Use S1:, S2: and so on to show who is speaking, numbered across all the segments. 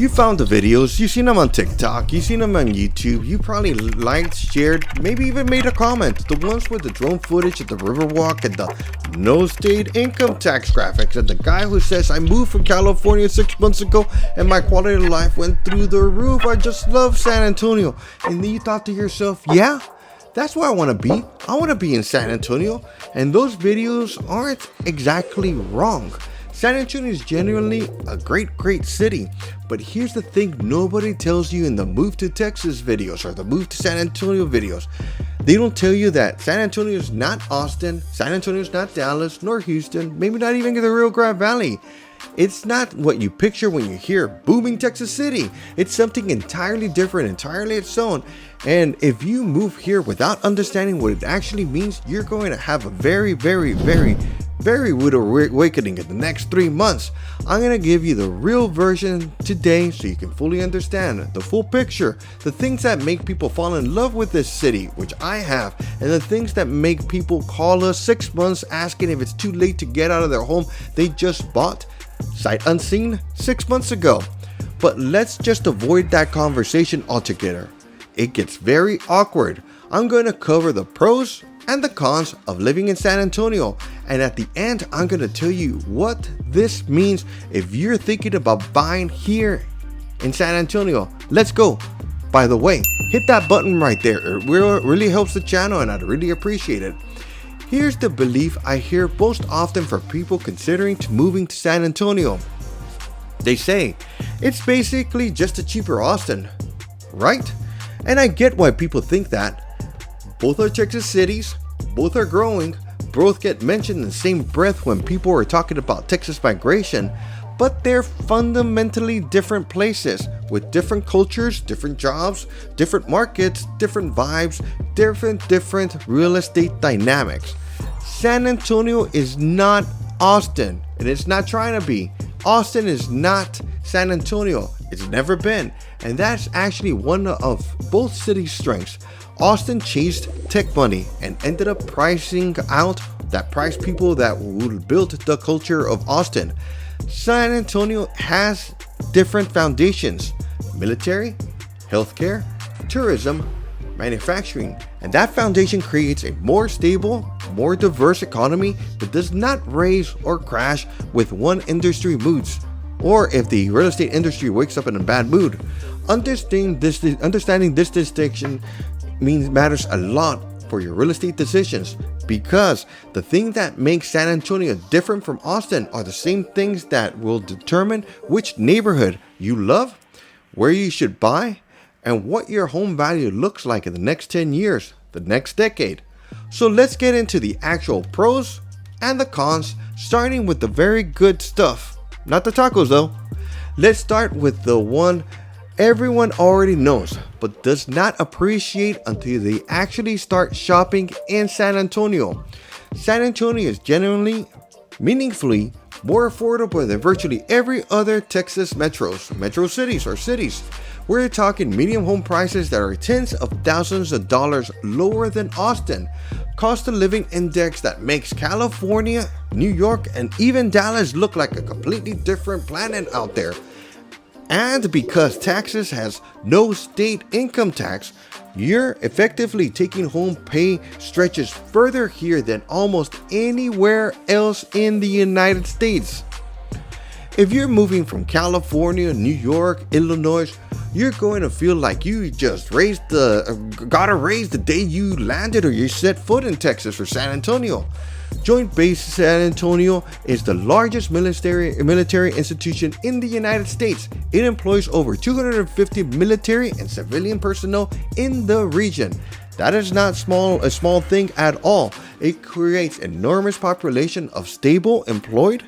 S1: You found the videos, you've seen them on TikTok, you've seen them on YouTube, you probably liked, shared, maybe even made a comment. The ones with the drone footage at the Riverwalk and the no state income tax graphics, and the guy who says, I moved from California 6 months ago and my quality of life went through the roof, I just love San Antonio. And then you thought to yourself, yeah, that's where I want to be. I want to be in San Antonio. And those videos aren't exactly wrong. San Antonio is genuinely a great city, but here's the thing nobody tells you in the move to Texas videos or the move to San Antonio videos. They don't tell you that San Antonio is not Austin, San Antonio is not Dallas, nor Houston, maybe not even the Rio Grande Valley. It's not what you picture when you hear booming Texas City. It's something entirely different, entirely its own. And if you move here without understanding what it actually means, you're going to have a very rude awakening in the next 3 months. I'm going to give you the real version today so you can fully understand the full picture, the things that make people fall in love with this city, which I have, and the things that make people call us 6 months asking if it's too late to get out of their home they just bought, sight unseen, 6 months ago. But let's just avoid that conversation altogether. It gets very awkward. I'm going to cover the pros and the cons of living in San Antonio, and at the end I'm going to tell you what this means if you're thinking about buying here in San Antonio. Let's go. By the way, hit that button right there. It really helps the channel and I'd really appreciate it. Here's the belief I hear most often for people considering moving to San Antonio. They say it's basically just a cheaper Austin, right? And I get why people think that. Both are Texas cities, both are growing, both get mentioned in the same breath when people are talking about Texas migration, but they're fundamentally different places with different cultures, different jobs, different markets, different vibes, different real estate dynamics. San Antonio is not Austin, and it's not trying to be. Austin is not San Antonio. It's never been, and that's actually one of both cities' strengths. Austin chased tech money and ended up pricing out that price people that would build the culture of Austin. San Antonio has different foundations: military, healthcare, tourism, manufacturing, and that foundation creates a more stable, more diverse economy that does not raise or crash with one industry moods, or if the real estate industry wakes up in a bad mood. Understanding this distinction matters a lot for your real estate decisions, because the thing that makes San Antonio different from Austin are the same things that will determine which neighborhood you love, where you should buy, and what your home value looks like in the next 10 years, the next decade. So let's get into the actual pros and the cons, starting with the very good stuff. Not the tacos though. Let's start with the one everyone already knows, but does not appreciate until they actually start shopping in San Antonio. San Antonio is genuinely, meaningfully more affordable than virtually every other Texas metro cities. We're talking medium home prices that are tens of thousands of dollars lower than Austin. Cost of living index that makes California, New York, and even Dallas look like a completely different planet out there. And because Texas has no state income tax, you're effectively taking home pay stretches further here than almost anywhere else in the United States. If you're moving from California, New York, Illinois, you're going to feel like you just got a raise the day you landed or you set foot in Texas or San Antonio. Joint Base San Antonio is the largest military institution in the United States. It employs over 250 military and civilian personnel in the region. That is not a small thing at all. It creates an enormous population of stable, employed,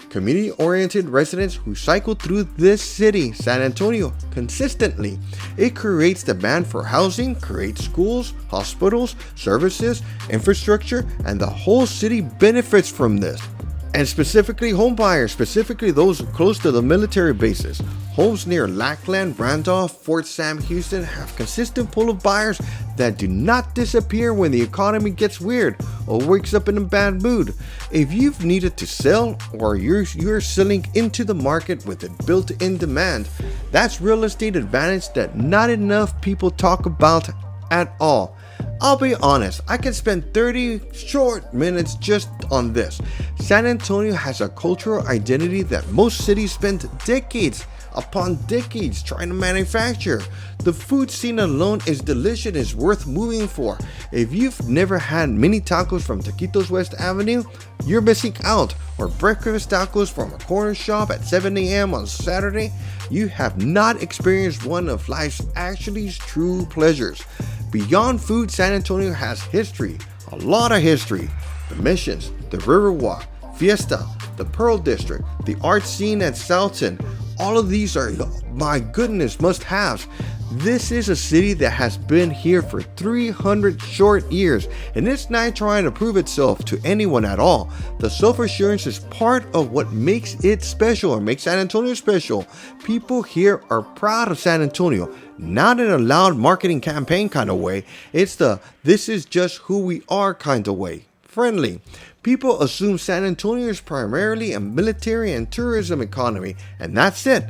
S1: community-oriented residents who cycle through this city, San Antonio, consistently. It creates demand for housing, creates schools, hospitals, services, infrastructure, and the whole city benefits from this. And specifically home buyers, specifically those close to the military bases. Homes near Lackland, Randolph, Fort Sam, Houston have consistent pull of buyers that do not disappear when the economy gets weird or wakes up in a bad mood. If you've needed to sell or you're selling into the market with a built-in demand, that's real estate advantage that not enough people talk about at all. I'll be honest, I can spend 30 short minutes just on this. San Antonio has a cultural identity that most cities spend decades upon decades trying to manufacture. The food scene alone is delicious and is worth moving for. If you've never had mini tacos from Taquitos West Avenue, you're missing out. Or breakfast tacos from a corner shop at 7 a.m. on Saturday, you have not experienced one of life's actually true pleasures. Beyond food, San Antonio has history, a lot of history. The Missions, the Riverwalk, Fiesta, the Pearl District, the art scene at Southton. All of these are, my goodness, must-haves. This is a city that has been here for 300 short years, and it's not trying to prove itself to anyone at all. The self-assurance is part of what makes it special, or makes San Antonio special. People here are proud of San Antonio, not in a loud marketing campaign kind of way. It's the "this is just who we are" kind of way. Friendly. People assume San Antonio is primarily a military and tourism economy, and that's it.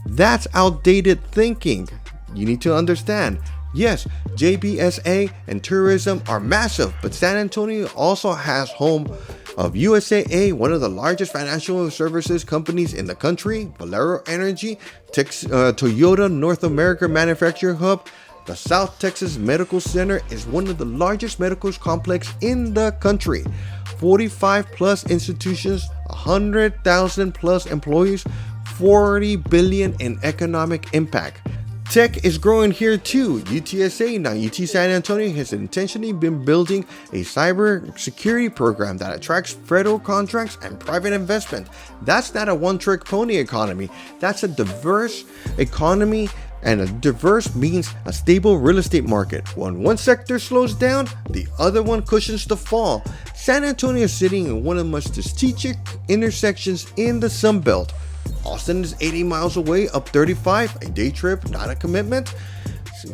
S1: That's outdated thinking. You need to understand. Yes, JBSA and tourism are massive, but San Antonio also has home of USAA, one of the largest financial services companies in the country, Valero Energy, Toyota North America Manufacturing Hub. The South Texas Medical Center is one of the largest medical complexes in the country. 45 plus institutions, 100,000 plus employees, 40 billion in economic impact. Tech is growing here too. UTSA, now UT San Antonio, has intentionally been building a cyber security program that attracts federal contracts and private investment. That's not a one-trick pony economy. That's a diverse economy, and a diverse means a stable real estate market. When one sector slows down, the other one cushions the fall. San Antonio is sitting in one of the most strategic intersections in the Sun Belt. Austin is 80 miles away up 35, a day trip, not a commitment.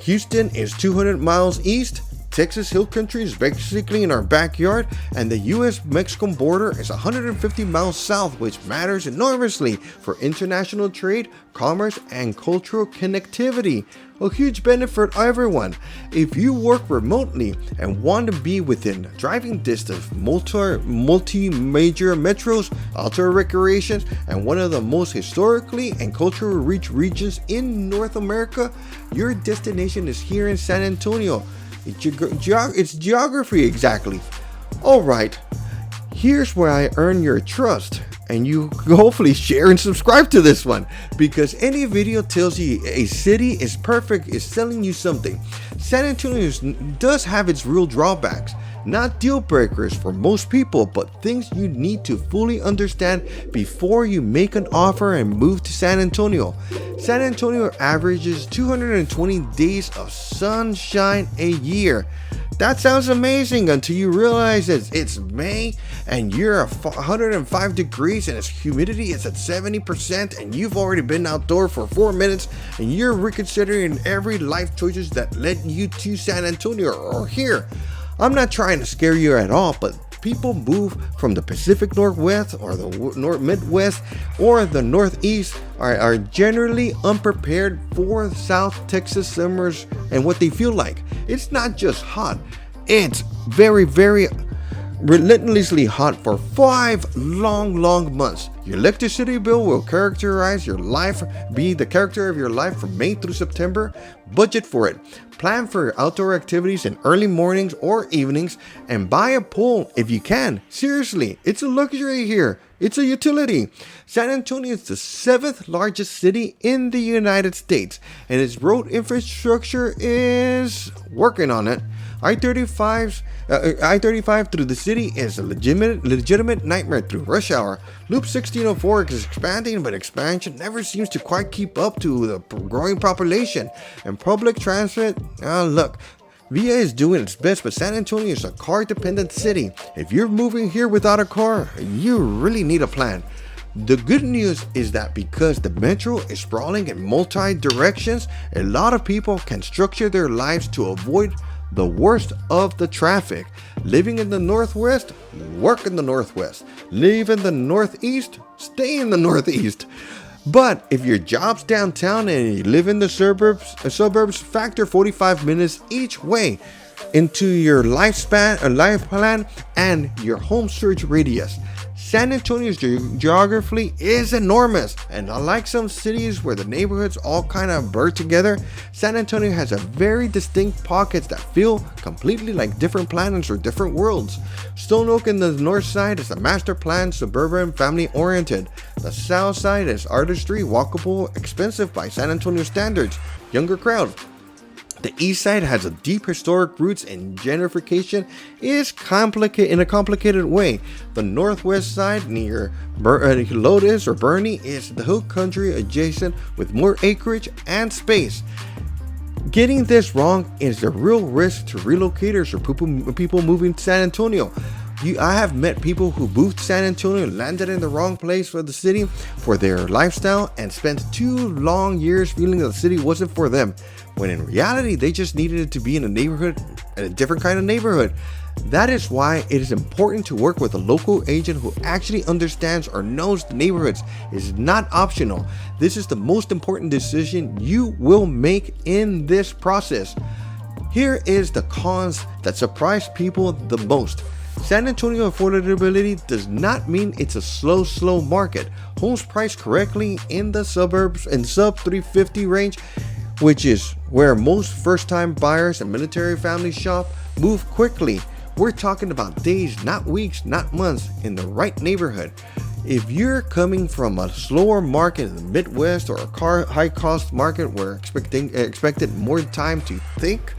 S1: Houston is 200 miles east. Texas Hill Country is basically in our backyard, and the US-Mexican border is 150 miles south, which matters enormously for international trade, commerce, and cultural connectivity. A huge benefit for everyone. If you work remotely and want to be within driving distance of multi-major metros, outdoor recreations, and one of the most historically and culturally rich regions in North America, your destination is here in San Antonio. It's geography, exactly. Alright, here's where I earn your trust, and you hopefully share and subscribe to this one, because any video tells you a city is perfect is telling you something. San Antonio does have its real drawbacks, not deal breakers for most people, but things you need to fully understand before you make an offer and move to San Antonio. San Antonio averages 220 days of sunshine a year. That sounds amazing until you realize that it's May and you're at 105 degrees and its humidity is at 70%, and you've already been outdoor for 4 minutes and you're reconsidering every life choices that led you to San Antonio or here. I'm not trying to scare you at all, but people move from the Pacific Northwest or the Midwest or the Northeast are generally unprepared for South Texas summers and what they feel like. It's not just hot, it's very, very relentlessly hot for 5 long months. Your electricity bill will characterize your life, be the character of your life from May through September. Budget for it. Plan for outdoor activities in early mornings or evenings, and buy a pool if you can. Seriously, it's a luxury here. It's a utility. San Antonio is the 7th largest city in the United States, and its road infrastructure is working on it. I-35 through the city is a legitimate nightmare through rush hour. Loop 1604 is expanding, but expansion never seems to quite keep up to the growing population. And public transit, look, VA is doing its best, but San Antonio is a car-dependent city. If you're moving here without a car, you really need a plan. The good news is that because the metro is sprawling in multi-directions, a lot of people can structure their lives to avoid the worst of the traffic. Living in the Northwest, work in the Northwest. Live in the Northeast, stay in the Northeast. But if your job's downtown and you live in the suburbs, factor 45 minutes each way into your life plan and your home search radius. San Antonio's geography is enormous, and unlike some cities where the neighborhoods all kind of blur together, San Antonio has a very distinct pockets that feel completely like different planets or different worlds. Stone Oak in the north side is a master plan, suburban, family oriented. The south side is artistry, walkable, expensive by San Antonio standards, younger crowd. The east side has a deep historic roots, and gentrification is in a complicated way. The northwest side near Lotus or Bernie is the hill country adjacent with more acreage and space. Getting this wrong is the real risk to relocators or people moving to San Antonio. I have met people who moved to San Antonio, landed in the wrong place for the city for their lifestyle, and spent 2 long years feeling that the city wasn't for them, when in reality they just needed it to be in a different kind of neighborhood. That is why it is important to work with a local agent who actually understands or knows the neighborhoods. It is not optional. This is the most important decision you will make in this process. Here is the cons that surprise people the most. San Antonio affordability does not mean it's a slow market. Homes priced correctly in the suburbs and sub 350 range, which is where most first-time buyers and military families shop, move quickly. We're talking about days, not weeks, not months, in the right neighborhood. If you're coming from a slower market in the Midwest or a high-cost market where expected more time to think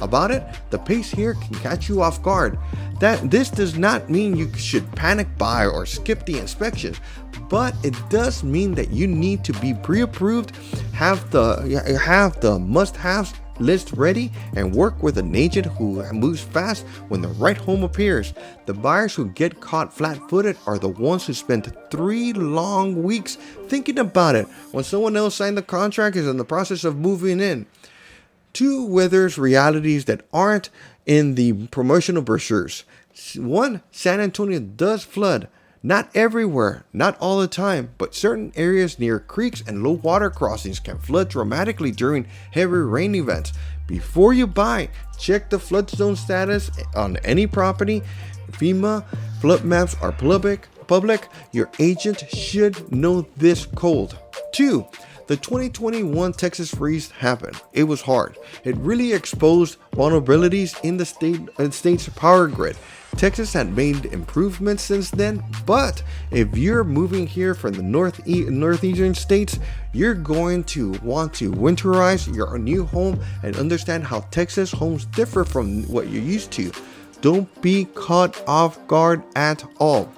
S1: about it, the pace here can catch you off guard. This does not mean you should panic buy or skip the inspections, but it does mean that you need to be pre-approved, have the must-haves list ready, and work with an agent who moves fast when the right home appears. The buyers who get caught flat-footed are the ones who spend 3 long weeks thinking about it when someone else signed the contract is in the process of moving in. 2 withers realities that aren't in the promotional brochures. 1, San Antonio does flood. Not everywhere, not all the time, but certain areas near creeks and low water crossings can flood dramatically during heavy rain events. Before you buy, check the flood zone status on any property. FEMA flood maps are public. Your agent should know this cold. 2, the 2021 Texas freeze happened. It was hard. It really exposed vulnerabilities in the state's power grid. Texas had made improvements since then, but if you're moving here from the northeastern states, you're going to want to winterize your new home and understand how Texas homes differ from what you're used to. Don't be caught off guard at all.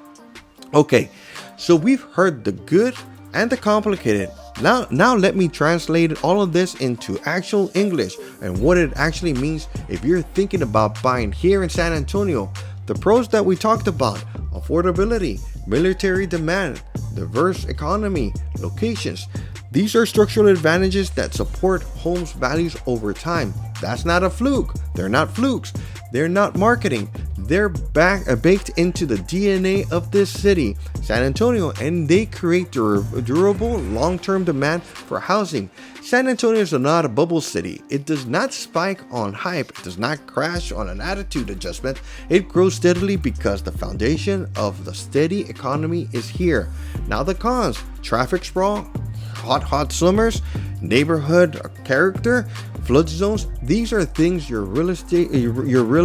S1: Okay, so we've heard the good and the complicated. Now let me translate all of this into actual English and what it actually means if you're thinking about buying here in San Antonio. The pros that we talked about: affordability, military demand, diverse economy, locations. These are structural advantages that support homes' values over time. That's not a fluke. They're not flukes. They're not marketing. They're baked into the DNA of this city, San Antonio, and they create durable, long-term demand for housing. San Antonio is not a bubble city. It does not spike on hype. It does not crash on an attitude adjustment. It grows steadily because the foundation of the steady economy is here. Now the cons: traffic sprawl, hot summers, neighborhood character, flood zones. These are things your real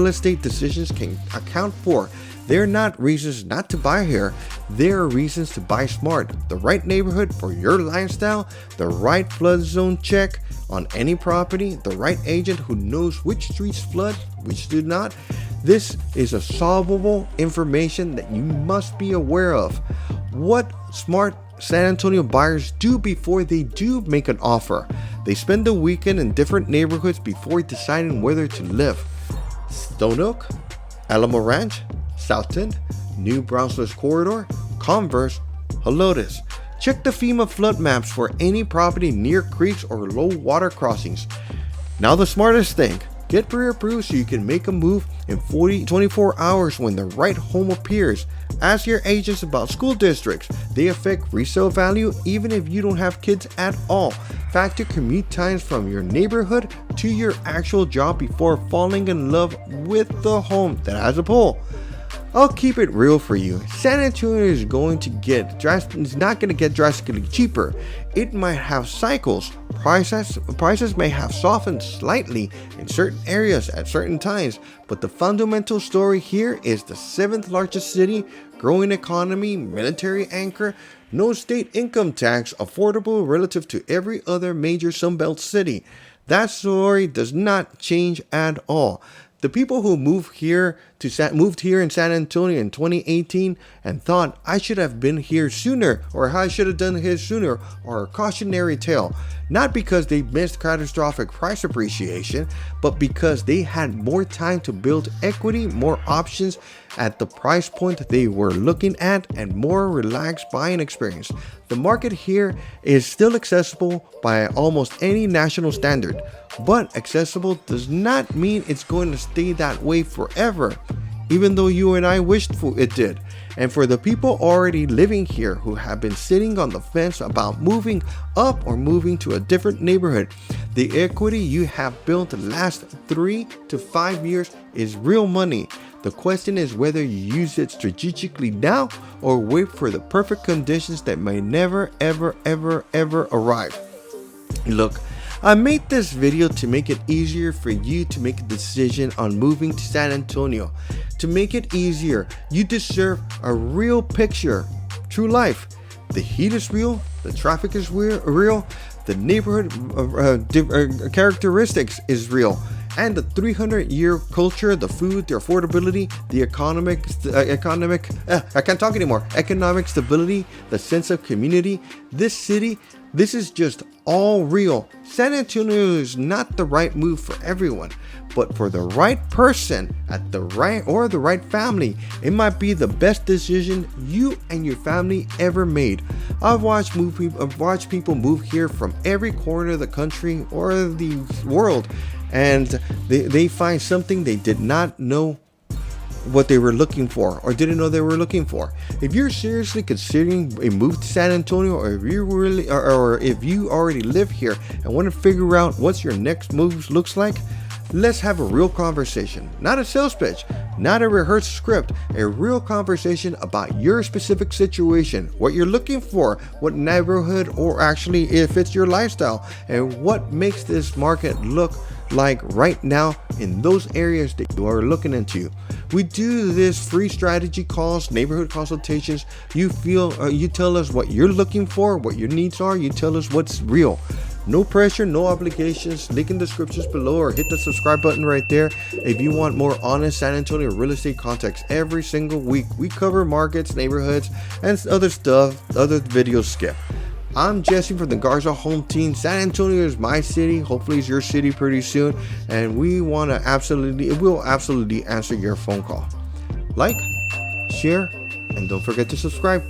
S1: estate decisions can account for. They're not reasons not to buy here. They're reasons to buy smart. The right neighborhood for your lifestyle, the right flood zone check on any property, the right agent who knows which streets flood, which do not. This is a solvable information that you must be aware of. What smart San Antonio buyers do before they do make an offer: they spend the weekend in different neighborhoods before deciding whether to live. Stone Oak, Alamo Ranch, Southton, New Braunfels Corridor, Converse, Helotes. Check the FEMA flood maps for any property near creeks or low water crossings. Now the smartest thing, get pre-approved so you can make a move in 24 hours when the right home appears. Ask your agents about school districts. They affect resale value even if you don't have kids at all. Factor commute times from your neighborhood to your actual job before falling in love with the home that has a pool. I'll keep it real for you. San Antonio is not going to get drastically cheaper. It might have cycles. Prices may have softened slightly in certain areas at certain times, but the fundamental story here is the 7th largest city, growing economy, military anchor, no state income tax, affordable relative to every other major Sunbelt city. That story does not change at all. The people who moved here in San Antonio in 2018 and thought I should have been here sooner or I should have done this sooner are a cautionary tale. Not because they missed catastrophic price appreciation, but because they had more time to build equity, more options at the price point they were looking at, and more relaxed buying experience. The market here is still accessible by almost any national standard, but accessible does not mean it's going to stay that way forever, even though you and I wished it did. And for the people already living here who have been sitting on the fence about moving up or moving to a different neighborhood, the equity you have built the last 3 to 5 years is real money. The question is whether you use it strategically now or wait for the perfect conditions that may never ever arrive. Look, I made this video to make it easier for you to make a decision on moving to San Antonio. To make it easier, you deserve a real picture, true life. The heat is real, the traffic is real, the neighborhood characteristics is real, and the 300-year culture, the food, the affordability, the economic stability, the sense of community. This is just all real. San Antonio is not the right move for everyone, but for the right person at the right family, it might be the best decision you and your family ever made. I've watched people move here from every corner of the country or the world, and they find something they did not know what they were looking for or didn't know they were looking for. If you're seriously considering a move to San Antonio, or if you already live here and want to figure out what your next move looks like, let's have a real conversation. Not a sales pitch, not a rehearsed script, a real conversation about your specific situation, what you're looking for, what neighborhood or actually if it's your lifestyle, and what makes this market look like right now in those areas that you are looking into. We do this free strategy calls, neighborhood consultations. You tell us what you're looking for, what your needs are. You tell us what's real. No pressure, no obligations. Link in the descriptions below or hit the subscribe button right there if you want more honest San Antonio real estate context every single week. We cover markets, neighborhoods, and other stuff other videos skip. I'm Jesse from the Garza Home Team. San Antonio is my city. Hopefully it's your city pretty soon. And we'll absolutely answer your phone call. Like, share, and don't forget to subscribe.